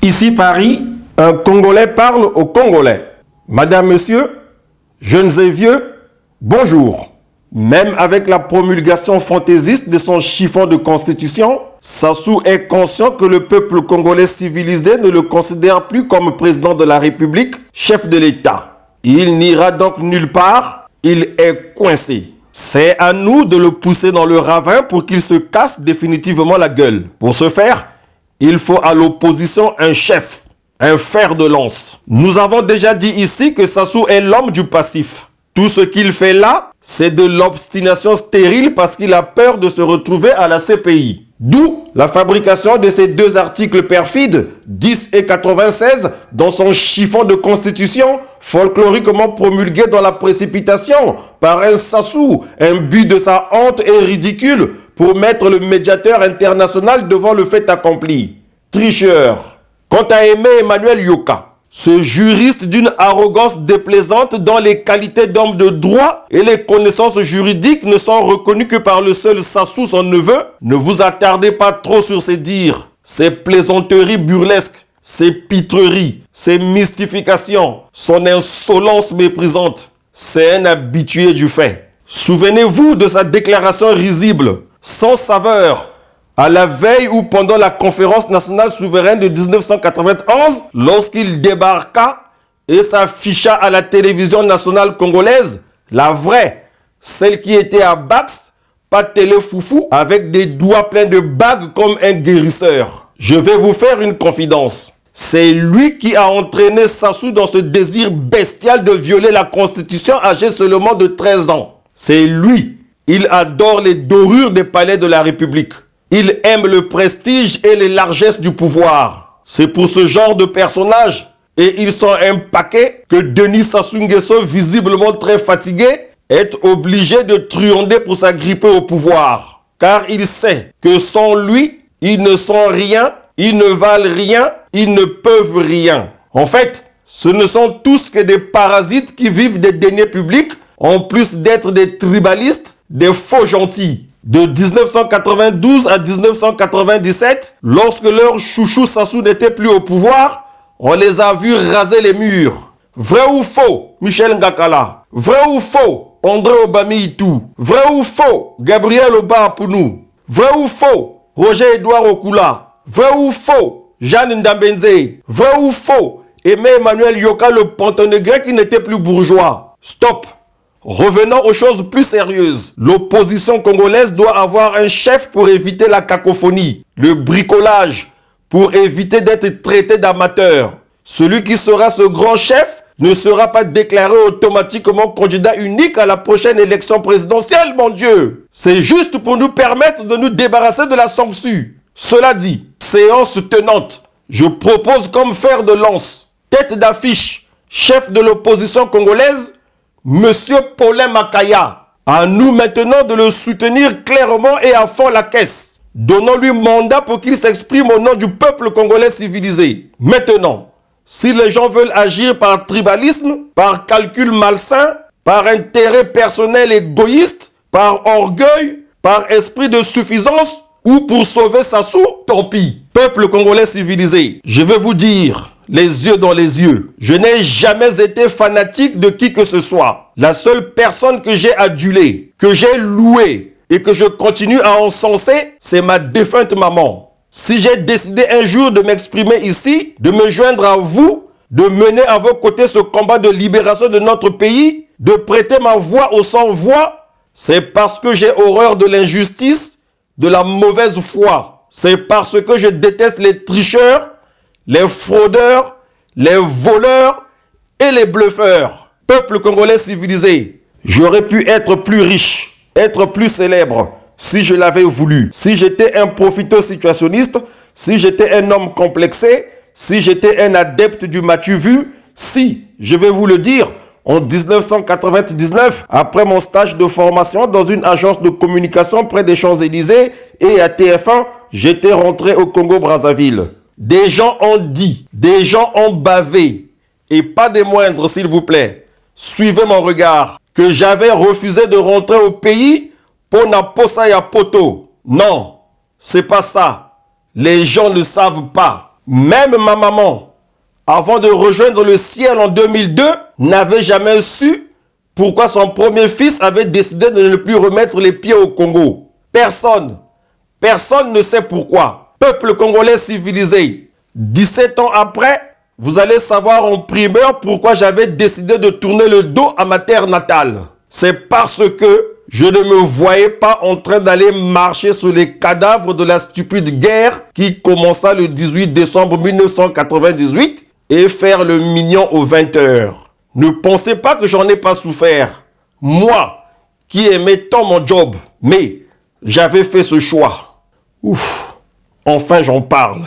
Ici Paris, un Congolais parle aux Congolais. Madame, Monsieur, jeunes et vieux, bonjour. Même avec la promulgation fantaisiste de son chiffon de constitution, Sassou est conscient que le peuple congolais civilisé ne le considère plus comme président de la République, chef de l'État. Il n'ira donc nulle part, il est coincé. C'est à nous de le pousser dans le ravin pour qu'il se casse définitivement la gueule. Pour ce faire, il faut à l'opposition un chef, un fer de lance. Nous avons déjà dit ici que Sassou est l'homme du passif. Tout ce qu'il fait là, c'est de l'obstination stérile parce qu'il a peur de se retrouver à la CPI. D'où la fabrication de ces deux articles perfides, 10 et 96, dans son chiffon de constitution, folkloriquement promulgué dans la précipitation par un Sassou, imbu de sa honte et ridicule pour mettre le médiateur international devant le fait accompli. Tricheur. Quant à Aimé Emmanuel Yoka, ce juriste d'une arrogance déplaisante dont les qualités d'homme de droit et les connaissances juridiques ne sont reconnues que par le seul Sassou, son neveu, ne vous attardez pas trop sur ses dires, ses plaisanteries burlesques, ses pitreries, ses mystifications, son insolence méprisante. C'est un habitué du fait. Souvenez-vous de sa déclaration risible, sans saveur, à la veille ou pendant la conférence nationale souveraine de 1991, lorsqu'il débarqua et s'afficha à la télévision nationale congolaise, la vraie, celle qui était à Bax, pas télé foufou, avec des doigts pleins de bagues comme un guérisseur. Je vais vous faire une confidence. C'est lui qui a entraîné Sassou dans ce désir bestial de violer la Constitution âgé seulement de 13 ans. C'est lui. Il adore les dorures des palais de la République. Il aime le prestige et les largesses du pouvoir. C'est pour ce genre de personnage, et ils sont un paquet, que Denis Sassou Nguesso, visiblement très fatigué, est obligé de truander pour s'agripper au pouvoir. Car il sait que sans lui, ils ne sont rien, ils ne valent rien, ils ne peuvent rien. En fait, ce ne sont tous que des parasites qui vivent des deniers publics, en plus d'être des tribalistes, des faux gentils. De 1992 à 1997, lorsque leur chouchou Sassou n'était plus au pouvoir, on les a vus raser les murs. Vrai ou faux, Michel Ngakala? Vrai ou faux, André Obami-Itou? Vrai ou faux, Gabriel Oba-Apounou? Vrai ou faux, Roger-Édouard Okula? Vrai ou faux, Jeanne Ndambenze? Vrai ou faux, Aimé Emmanuel Yoka, le pantonégré qui n'était plus bourgeois? Stop! Revenons aux choses plus sérieuses. L'opposition congolaise doit avoir un chef pour éviter la cacophonie, le bricolage, pour éviter d'être traité d'amateur. Celui qui sera ce grand chef ne sera pas déclaré automatiquement candidat unique à la prochaine élection présidentielle, mon Dieu. C'est juste pour nous permettre de nous débarrasser de la sangsue. Cela dit, séance tenante, je propose comme fer de lance, tête d'affiche, chef de l'opposition congolaise, Monsieur Paulin Makaya. À nous maintenant de le soutenir clairement et à fond la caisse. Donnons-lui mandat pour qu'il s'exprime au nom du peuple congolais civilisé. Maintenant, si les gens veulent agir par tribalisme, par calcul malsain, par intérêt personnel égoïste, par orgueil, par esprit de suffisance ou pour sauver Sassou, tant pis. Peuple congolais civilisé, je vais vous dire, les yeux dans les yeux, je n'ai jamais été fanatique de qui que ce soit. La seule personne que j'ai adulée, que j'ai louée et que je continue à encenser, c'est ma défunte maman. Si j'ai décidé un jour de m'exprimer ici, de me joindre à vous, de mener à vos côtés ce combat de libération de notre pays, de prêter ma voix aux sans-voix, c'est parce que j'ai horreur de l'injustice, de la mauvaise foi. C'est parce que je déteste les tricheurs, les fraudeurs, les voleurs et les bluffeurs. Peuple congolais civilisé, j'aurais pu être plus riche, être plus célèbre, si je l'avais voulu. Si j'étais un profito-situationniste, si j'étais un homme complexé, si j'étais un adepte du m'as-tu vu, si, je vais vous le dire, en 1999, après mon stage de formation dans une agence de communication près des Champs-Élysées et à TF1, j'étais rentré au Congo-Brazzaville. Des gens ont dit, des gens ont bavé, et pas des moindres s'il vous plaît. Suivez mon regard, que j'avais refusé de rentrer au pays pour na posa ya poto. Non, c'est pas ça. Les gens ne savent pas. Même ma maman, avant de rejoindre le ciel en 2002, n'avait jamais su pourquoi son premier fils avait décidé de ne plus remettre les pieds au Congo. Personne ne sait pourquoi. Peuple congolais civilisé, 17 ans après, vous allez savoir en primeur pourquoi j'avais décidé de tourner le dos à ma terre natale. C'est parce que je ne me voyais pas en train d'aller marcher sur les cadavres de la stupide guerre qui commença le 18 décembre 1998 et faire le mignon aux 20 h. Ne pensez pas que j'en ai pas souffert. Moi, qui aimais tant mon job, mais j'avais fait ce choix. Ouf, enfin j'en parle.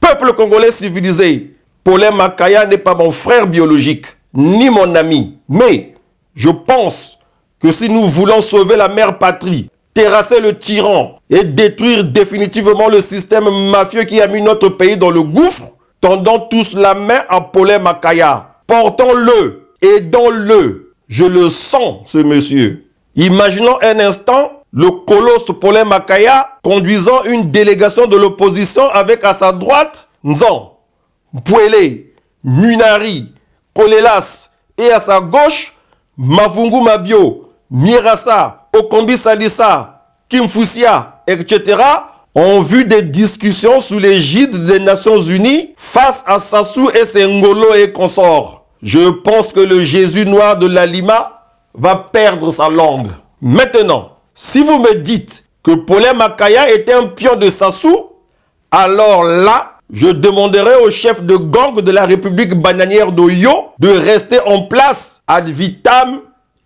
Peuple congolais civilisé, Paulin Makaya n'est pas mon frère biologique, ni mon ami. Mais je pense que si nous voulons sauver la mère patrie, terrasser le tyran et détruire définitivement le système mafieux qui a mis notre pays dans le gouffre, tendons tous la main à Paulin Makaya. Portons-le, aidons-le. Je le sens, ce monsieur. Imaginons un instant le colosse Paulin Makaya conduisant une délégation de l'opposition avec à sa droite Nzan, Mpwele, Munari, Kolelas et à sa gauche Mavungu Mabio, Mirasa, Okombi Salissa, Kim Fusia, etc. ont vu des discussions sous l'égide des Nations Unies face à Sassou et ses Ngolo et consorts. Je pense que le Jésus noir de la Lima va perdre sa langue. Maintenant, si vous me dites que Paulin Makaya était un pion de Sassou, alors là, je demanderai au chef de gang de la République bananière d'Oyo de rester en place ad vitam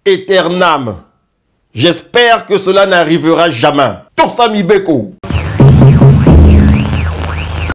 aeternam. J'espère que cela n'arrivera jamais. Torsami Beko.